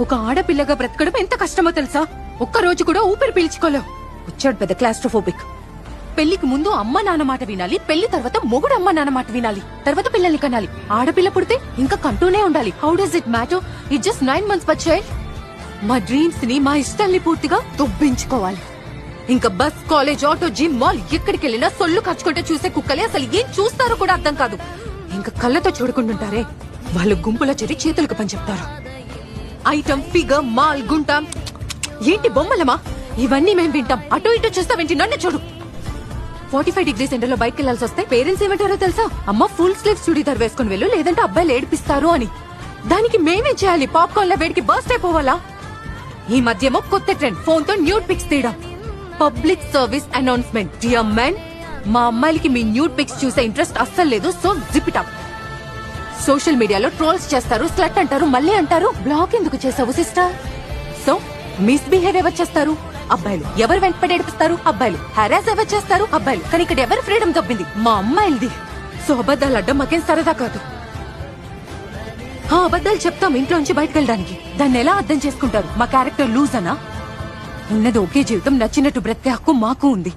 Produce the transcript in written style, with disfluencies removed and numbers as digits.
ఒక ఆడపిల్లగా బ్రతకడం ఎంత కష్టమో తెలుసా? ఒక్క రోజు కూడా ఊపిరి పీల్చుకోలేవు. వచ్చాడు పెద్ద క్లాస్ట్రోఫోబిక్. పెళ్లికి ముందు అమ్మ నాన్న మాట వినాలి, పెళ్లి తర్వాత మొగుడు అమ్మ నాన్న మాట వినాలి, తర్వాత పిల్లల్ని కనాలి. ఆడపిల్ల పుడితే ఇంకా కంటూనే ఉండాలి. How does it matter? It just 9 months but child. మా డ్రీమ్స్ ని, మా ఇష్టాల్ని పూర్తిగా దొబ్బించుకోవాలి. ఇంకా bus, college, auto, gym, mall ఎక్కడికి వెళ్ళినా సొల్లు ఖర్చుకుంటే చూసే కుక్కలే అసలు ఏం చూస్తారో కూడా అర్థం కాదు. ఇంకా కళ్ళతో చూడకుంటుంటారే, వాళ్ళు గుంపులో చేరి చేతులకు పని చెప్తారు. ఐటమ్, ఫిగర్, మాల్, గుంట, ఏంటి బొమ్మలమా? ఇవన్నీ మేము వింటాం. అటో ఇటో చూస్తావేంటి? నన్ను చూడు. 45 degrees ఎండలో బయటకు వెళ్లాల్సి వస్తే పేరెంట్స్ ఏమంటారో తెలుసా? అమ్మ ఫుల్ స్లీవ్స్ చుడీదార్ వేసుకుని వెళ్ళు, లేదంటే అబ్బాయిలు ఏడిపిస్తారు అని. దానికి మేమే చేయాలి? పాప్కార్న్ లా వేడికి బర్స్ట్ అయిపోవాలా? ఈ మధ్యేమో కొత్త ట్రెండ్, ఫోన్ తో న్యూడ్ పిక్స్ తీయడం. Public service announcement, dear men, మా అమ్మాయిలకి మీ న్యూడ్ పిక్స్ చూసే ఇంట్రెస్ట్ అస్సలు లేదు. So zip it up. Social మీడియాలో ట్రోల్స్ చేస్తారు, స్లట్ అంటారు, మళ్ళీ అంటారు బ్లాక్ ఎందుకు చేసావు సిస్టర్? సో మిస్బిహేవ్ ఎవరు చేస్తారు? అబ్బాయిలు. ఎవరు వెంటపడి ఏడిపిస్తారు? అబ్బాయిలు. హెరాస్ ఎవరు చేస్తారు? అబ్బాయిలు. కానీ ఇక్కడ ఎవరు ఫ్రీడమ్ దొబ్బింది? మా అమ్మాయిలది. సో అబద్ధాలు అడ్డం మాకేం సరదా కాదు. అబద్ధాలు చెప్తాం ఇంట్లోంచి బయటకు వెళ్ళడానికి. దాన్ని ఎలా అర్థం చేసుకుంటారు? మా క్యారెక్టర్ లూజ్ అనా? ఉన్నది ఒకే జీవితం, నచ్చినట్టు బ్రతికే హక్కు మాకు ఉంది.